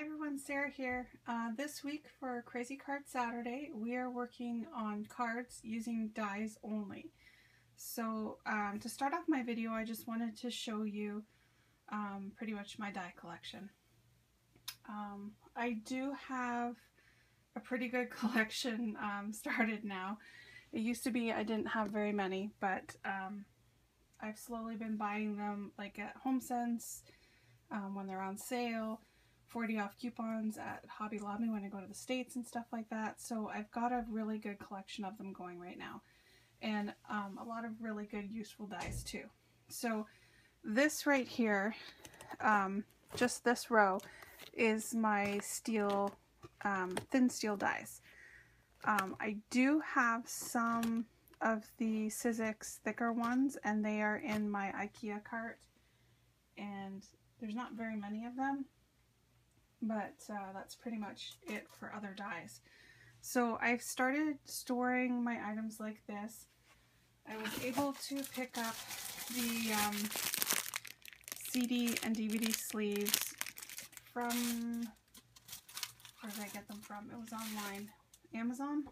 Hi everyone, Sarah here. This week for Krazy Card Saturday, we are working on cards using dies only. So to start off my video, I just wanted to show you pretty much my die collection. I do have a pretty good collection started now. It used to be I didn't have very many, but I've slowly been buying them like at HomeSense when they're on sale. 40 off coupons at Hobby Lobby when I go to the States and stuff like that. So I've got a really good collection of them going right now. And a lot of really good useful dies too. So this right here, just this row, is my steel, thin steel dies. I do have some of the Sizzix thicker ones, and they are in my IKEA cart. And there's not very many of them. But that's pretty much it for other dies. So I've started storing my items like this. I was able to pick up the CD and DVD sleeves from, where did I get them from? It was online, Amazon.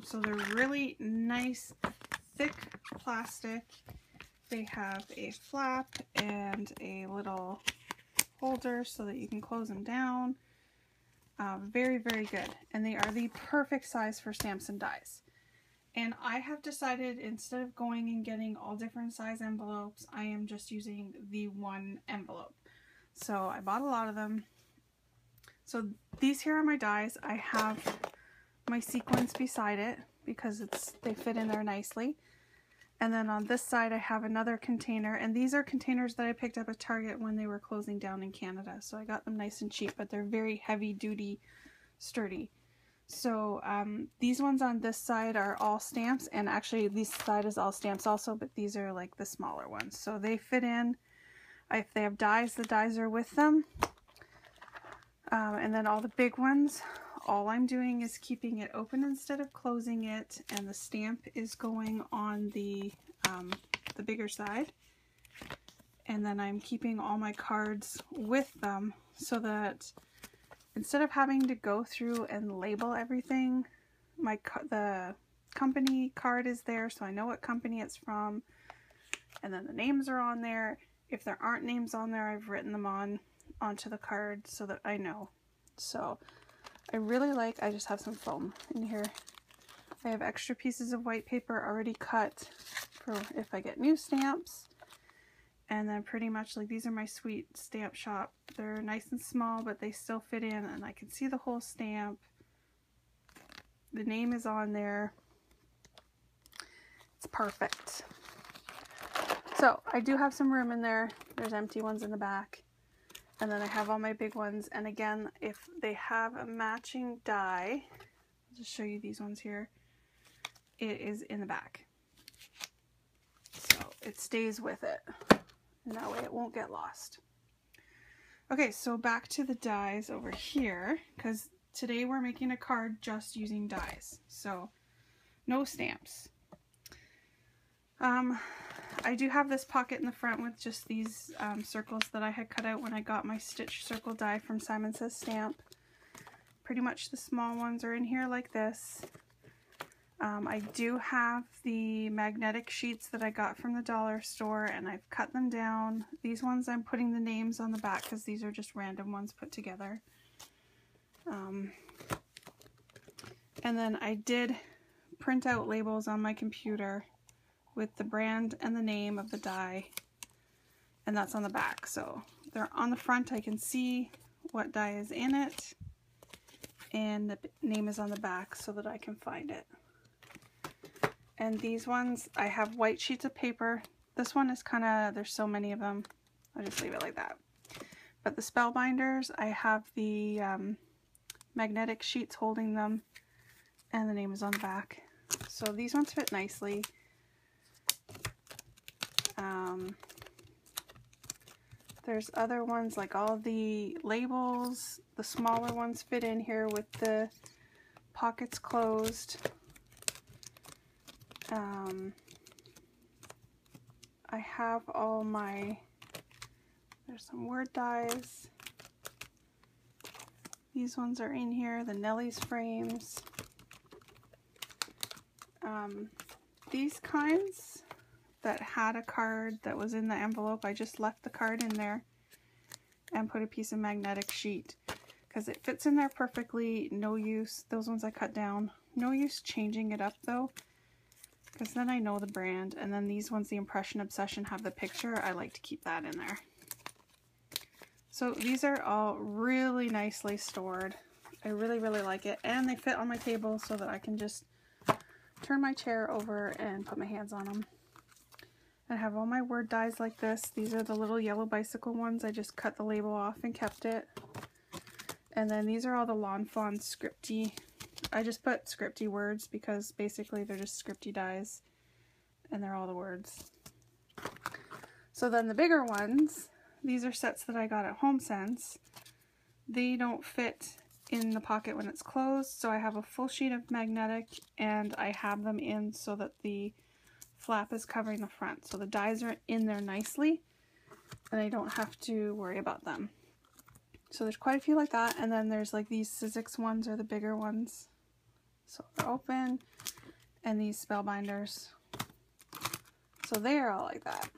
So they're really nice, thick plastic. They have a flap and a little holder so that you can close them down. Very, very good. And they are the perfect size for stamps and dies. And I have decided, instead of going and getting all different size envelopes, I am just using the one envelope. So I bought a lot of them. So these here are my dies. I have my sequins beside it because they fit in there nicely. And then on this side I have another container, and these are containers that I picked up at Target when they were closing down in Canada. So I got them nice and cheap, but they're very heavy duty, sturdy. So these ones on this side are all stamps, and actually this side is all stamps also, but these are like the smaller ones. So they fit in. If they have dies, the dies are with them. And then all the big ones, all I'm doing is keeping it open instead of closing it, and the stamp is going on the bigger side. And then I'm keeping all my cards with them so that instead of having to go through and label everything, the company card is there, so I know what company it's from, and then the names are on there. If there aren't names on there, I've written them onto the card so that I know. So I really I just have some foam in here. I have extra pieces of white paper already cut for if I get new stamps. And then pretty much these are my Sweet Stamp Shop. They're nice and small, but they still fit in, and I can see the whole stamp. The name is on there. It's perfect. So I do have some room in there. There's empty ones in the back. And then I have all my big ones. And again, if they have a matching die, I'll just show you these ones here. It is in the back. So it stays with it. And that way it won't get lost. Okay, so back to the dies over here, because today we're making a card just using dies. So no stamps. I do have this pocket in the front with just these circles that I had cut out when I got my stitch circle die from Simon Says Stamp. Pretty much the small ones are in here like this. I do have the magnetic sheets that I got from the dollar store, and I've cut them down. These ones I'm putting the names on the back because these are just random ones put together. And then I did print out labels on my computer with the brand and the name of the die, and that's on the back. So they're on the front, I can see what die is in it, and the name is on the back so that I can find it. And these ones, I have white sheets of paper. This one is there's so many of them, I'll just leave it like that. But the spellbinders, I have the magnetic sheets holding them, and the name is on the back. So these ones fit nicely. There's other ones, like all the labels, the smaller ones fit in here with the pockets closed. I have all my, there's some word dies, These ones are in here, the Nellie's frames. These kinds that had a card that was in the envelope, I just left the card in there and put a piece of magnetic sheet because it fits in there perfectly. No use, those ones I cut down. No use changing it up though, because then I know the brand. And then these ones, the Impression Obsession, have the picture. I like to keep that in there. So these are all really nicely stored. I really, really like it. And they fit on my table so that I can just turn my chair over and put my hands on them. I have all my word dies like this. These are the little yellow bicycle ones. I just cut the label off and kept it. And then these are all the Lawn Fawn scripty. I just put scripty words because basically they're just scripty dies. And they're all the words. So then the bigger ones, these are sets that I got at HomeSense. They don't fit in the pocket when it's closed, so I have a full sheet of magnetic and I have them in so that the flap is covering the front. So the dies are in there nicely and I don't have to worry about them. So there's quite a few like that, and then there's like these Sizzix ones are the bigger ones. So they're open, and these Spellbinders. So they are all like that.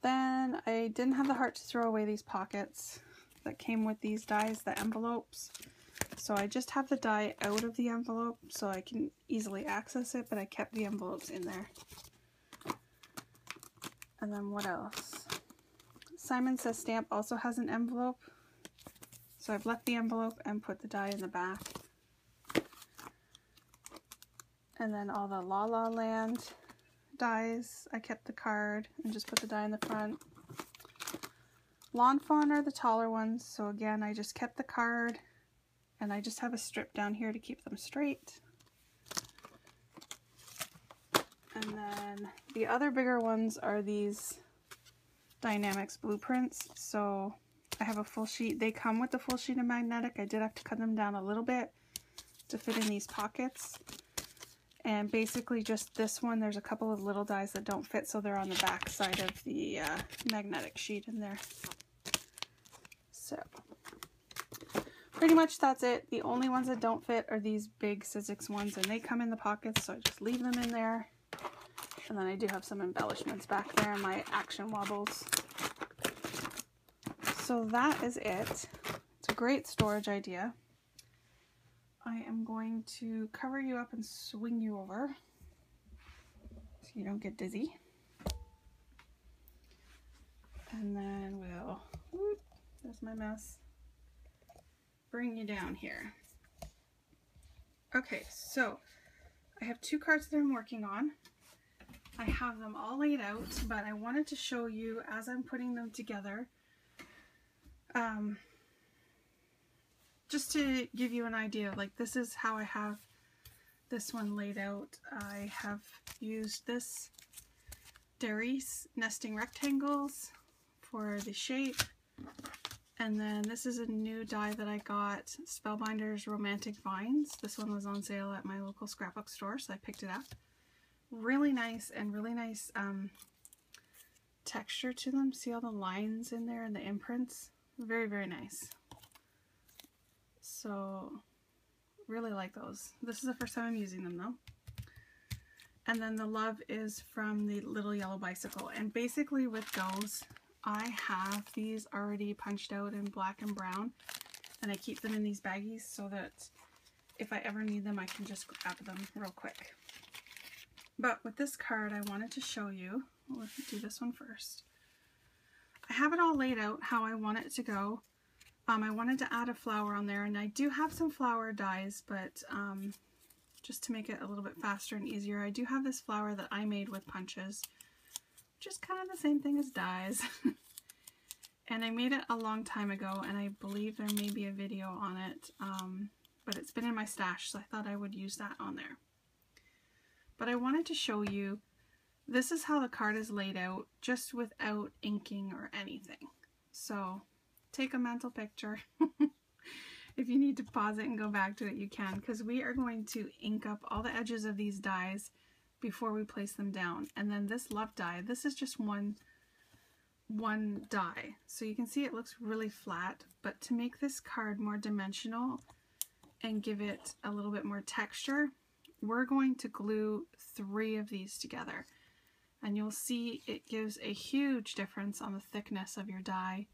Then I didn't have the heart to throw away these pockets that came with these dies, the envelopes. So I just have the die out of the envelope so I can easily access it, but I kept the envelopes in there. And then what else? Simon Says Stamp also has an envelope. So I've left the envelope and put the die in the back. And then all the La La Land dies, I kept the card and just put the die in the front. Lawn Fawn are the taller ones, so again I just kept the card and I just have a strip down here to keep them straight. And then the other bigger ones are these Dynamics blueprints. So I have a full sheet. They come with the full sheet of magnetic. I did have to cut them down a little bit to fit in these pockets. And basically just this one, there's a couple of little dies that don't fit, so they're on the back side of the magnetic sheet in there. So pretty much that's it. The only ones that don't fit are these big Sizzix ones, and they come in the pockets, so I just leave them in there. And then I do have some embellishments back there in my action wobbles. So that is it. It's a great storage idea. I am going to cover you up and swing you over so you don't get dizzy. And then we'll, whoop, there's my mess, bring you down here. Okay, so I have two cards that I'm working on. I have them all laid out, but I wanted to show you as I'm putting them together, just to give you an idea. Like, this is how I have this one laid out. I have used this Darice nesting rectangles for the shape, and then this is a new die that I got, Spellbinders Romantic Vines. This one was on sale at my local scrapbook store, so I picked it up. Really nice, and really nice texture to them. See all the lines in there and the imprints? Very, very nice. So, really like those. This is the first time I'm using them though. And then the Love is from the Little Yellow Bicycle. And basically with those, I have these already punched out in black and brown. And I keep them in these baggies so that if I ever need them, I can just grab them real quick. But with this card, I wanted to show you, let's do this one first. I have it all laid out how I want it to go. I wanted to add a flower on there, and I do have some flower dies, but just to make it a little bit faster and easier, I do have this flower that I made with punches, which is kind of the same thing as dies. And I made it a long time ago, and I believe there may be a video on it, but it's been in my stash, so I thought I would use that on there. But I wanted to show you, this is how the card is laid out, just without inking or anything. So take a mental picture. If you need to pause it and go back to it, you can, because we are going to ink up all the edges of these dies before we place them down. And then this Love die, this is just one one die. So you can see it looks really flat, but to make this card more dimensional and give it a little bit more texture, we're going to glue 3 of these together. And you'll see it gives a huge difference on the thickness of your die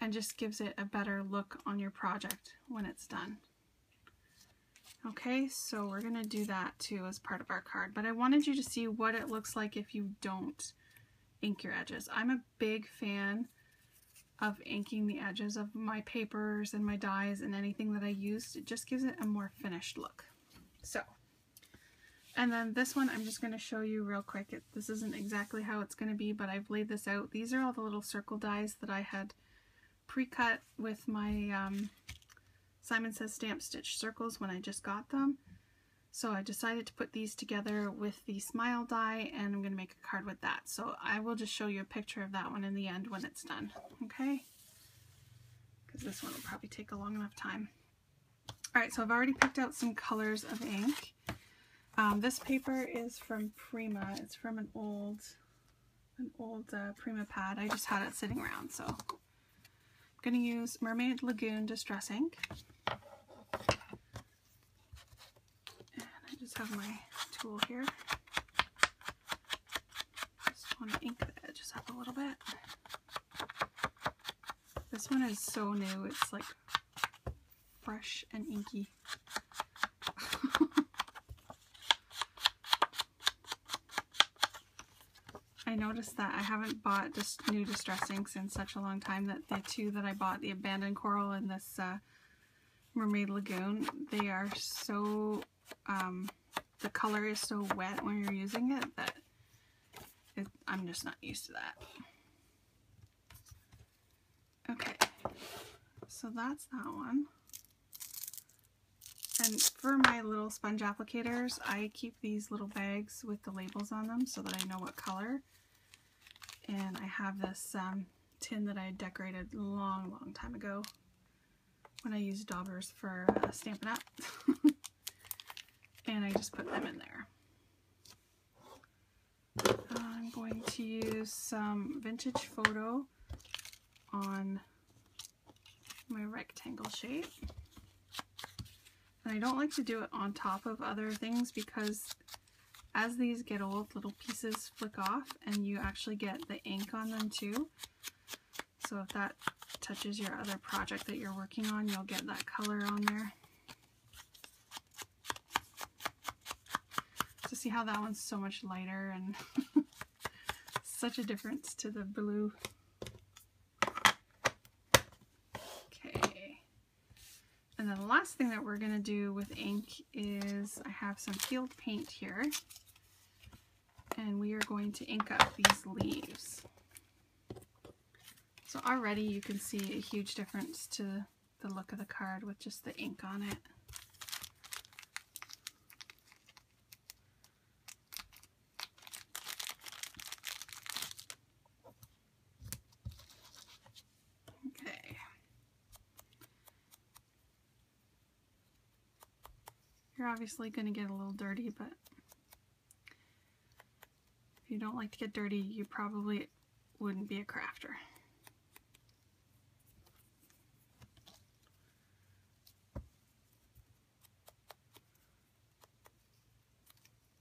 and just gives it a better look on your project when it's done. Okay, so we're going to do that too as part of our card, but I wanted you to see what it looks like if you don't ink your edges. I'm a big fan of inking the edges of my papers and my dies and anything that I used. It just gives it a more finished look. So, and then this one I'm just going to show you real quick. This isn't exactly how it's going to be, but I've laid this out. These are all the little circle dies that I had pre-cut with my Simon Says Stamp Stitch circles when I just got them. So I decided to put these together with the smile die, and I'm going to make a card with that. So I will just show you a picture of that one in the end when it's done, okay? Because this one will probably take a long enough time. Alright, so I've already picked out some colors of ink. This paper is from Prima. It's from an old Prima pad. I just had it sitting around, so I'm going to use Mermaid Lagoon Distress Ink. Just have my tool here. Just want to ink the edges up a little bit. This one is so new, it's like fresh and inky. I noticed that I haven't bought new distress inks in such a long time, that the 2 that I bought, the Abandoned Coral and this Mermaid Lagoon, they are so the color is so wet when you're using it that I'm just not used to that. Okay, so that's that one. And for my little sponge applicators, I keep these little bags with the labels on them so that I know what color. And I have this tin that I decorated a long time ago when I used daubers for Stampin' Up. And I just put them in there. I'm going to use some Vintage Photo on my rectangle shape. And I don't like to do it on top of other things because as these get old, little pieces flick off and you actually get the ink on them too. So if that touches your other project that you're working on, you'll get that color on there. To see how that one's so much lighter and such a difference to the blue. Okay. And then the last thing that we're going to do with ink is I have some peeled paint here. And we are going to ink up these leaves. So already you can see a huge difference to the look of the card with just the ink on it. Okay. You're obviously going to get a little dirty, but if you don't like to get dirty, you probably wouldn't be a crafter.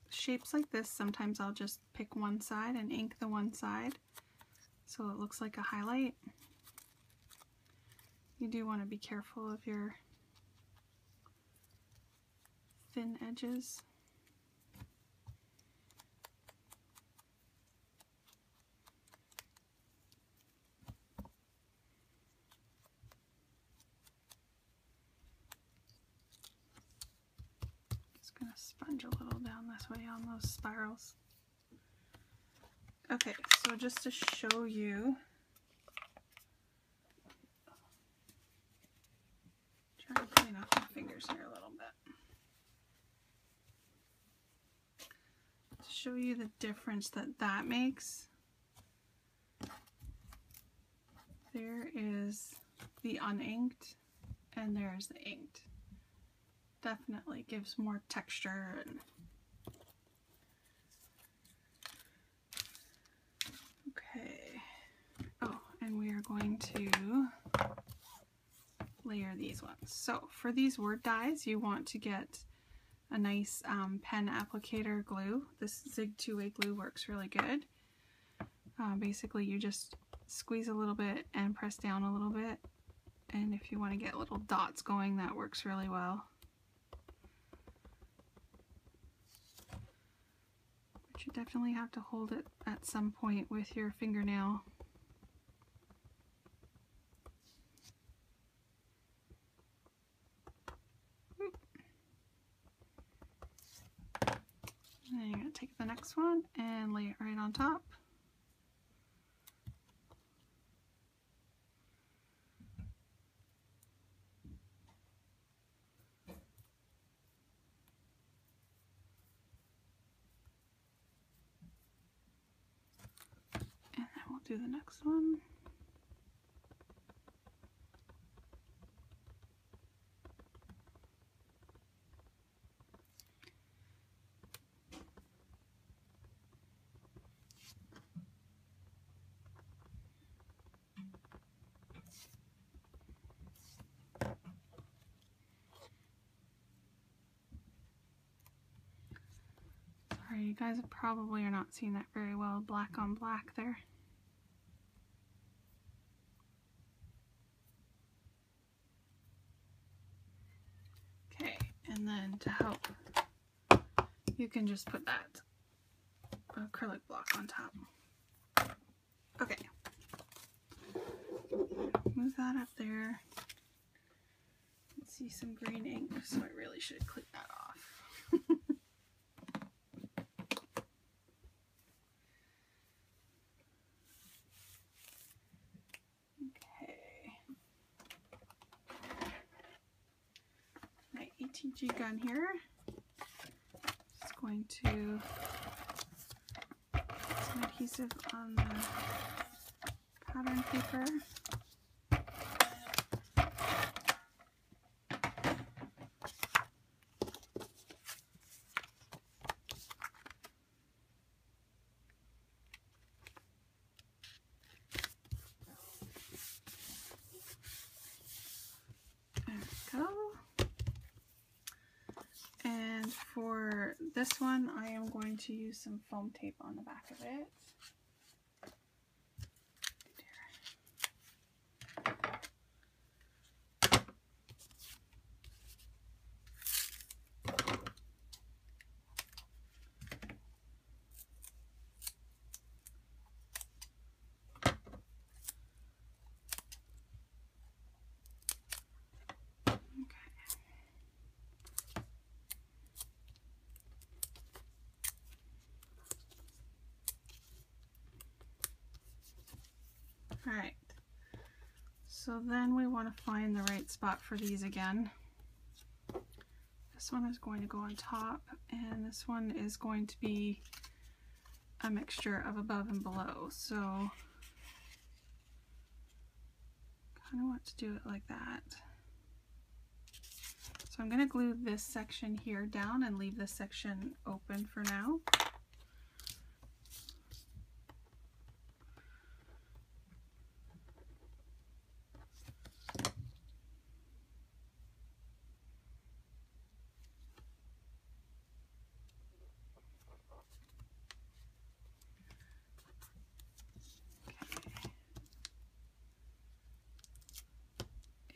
Shapes like this, sometimes I'll just pick one side and ink the one side so it looks like a highlight. You do want to be careful of your thin edges. Gonna sponge a little down this way on those spirals. Okay, so just to show you, try to clean off my fingers here a little bit. To show you the difference that makes, there is the uninked and there's the inked. Definitely gives more texture. And okay, we are going to layer these ones. So for these word dies, you want to get a nice pen applicator glue. This Zig two-way glue works really good. Basically you just squeeze a little bit and press down a little bit, and if you want to get little dots going, that works really well. But you definitely have to hold it at some point with your fingernail. And you're going to take the next one and lay it right on top. And then we'll do the next one. Sorry, you guys probably are not seeing that very well, black on black there. Okay, and then to help, you can just put that acrylic block on top. Okay, move that up there. Let's see some green ink, so I really should clean that off. ATG gun here. Just going to put some adhesive on the pattern paper. There we go. And for this one, I am going to use some foam tape on the back of it. Alright, so then we want to find the right spot for these again. This one is going to go on top, and this one is going to be a mixture of above and below, so kind of want to do it like that. So I'm going to glue this section here down and leave this section open for now.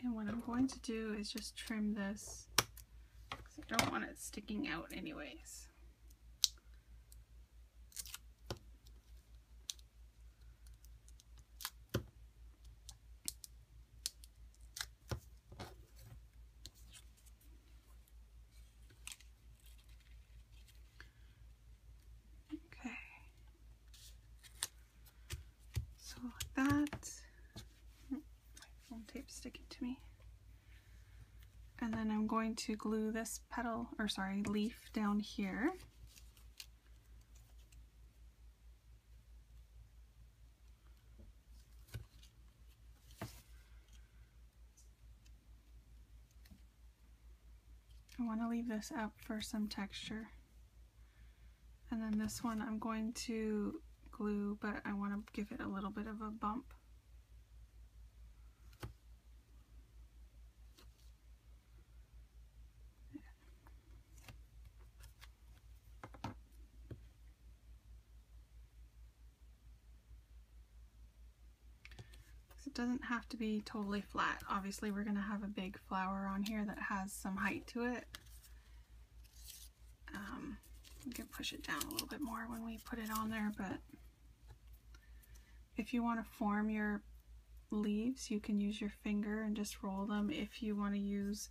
And what I'm going to do is just trim this, because I don't want it sticking out anyways. Okay. So like that. Foam tape sticking to me. And then I'm going to glue this petal, or sorry, leaf down here. I want to leave this up for some texture. And then this one I'm going to glue, but I want to give it a little bit of a bump. it doesn't have to be totally flat. Obviously we're going to have a big flower on here that has some height to it. We can push it down a little bit more when we put it on there, but if you want to form your leaves, you can use your finger and just roll them. If you want to use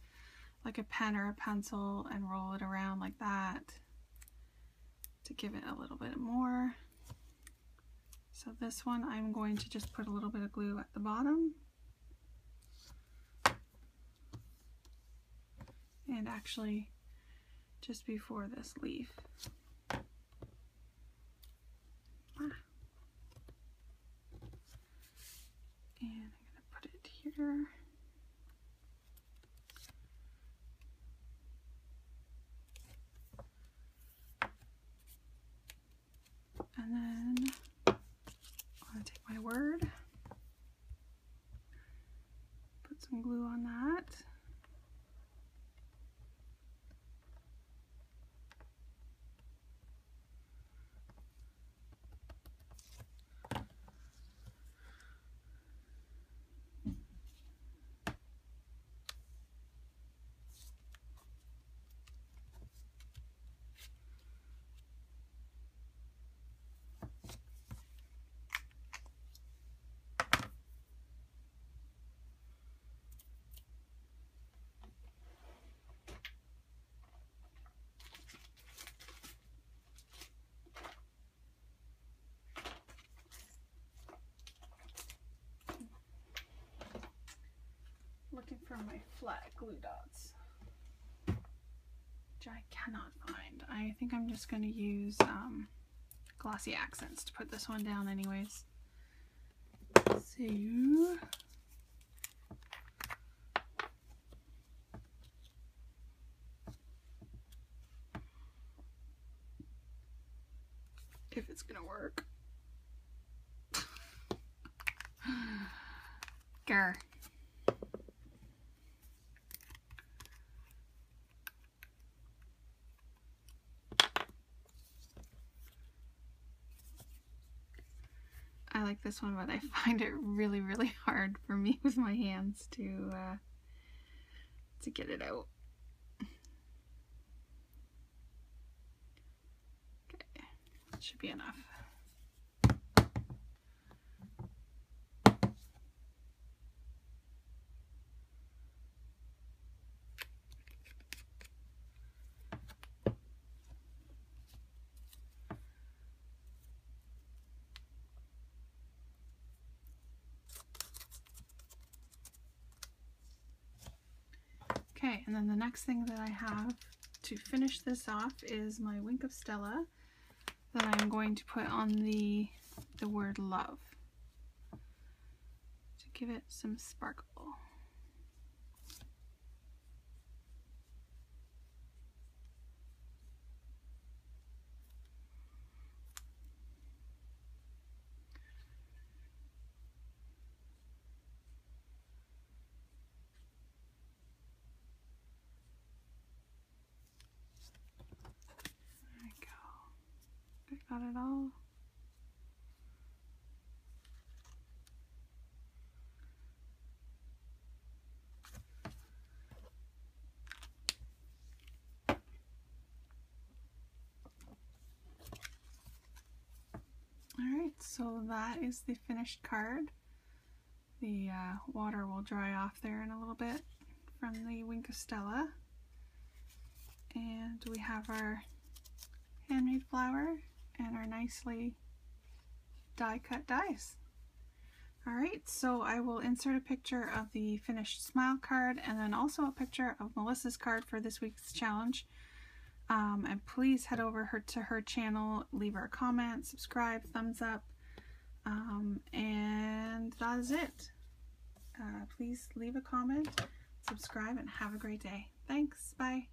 like a pen or a pencil and roll it around like that to give it a little bit more. So this one I'm going to just put a little bit of glue at the bottom. And actually just before this leaf. And I'm going to put it here. And then I'm going to take my word, put some glue on that. Looking for my flat glue dots, which I cannot find. I think I'm just going to use glossy accents to put this one down anyways. So if it's gonna work. Grr. I like this one, but I find it really, really hard for me with my hands to get it out. Okay, that should be enough. Okay, and then the next thing that I have to finish this off is my Wink of Stella that I'm going to put on the word love to give it some sparkle. Got it all. Alright, so that is the finished card. The water will dry off there in a little bit from the Wink of Stella. And we have our handmade flower and our nicely die-cut dies. Alright, so I will insert a picture of the finished smile card and then also a picture of Melissa's card for this week's challenge. And please head over to her channel, leave her a comment, subscribe, thumbs up, and that is it. Please leave a comment, subscribe, and have a great day. Thanks, bye.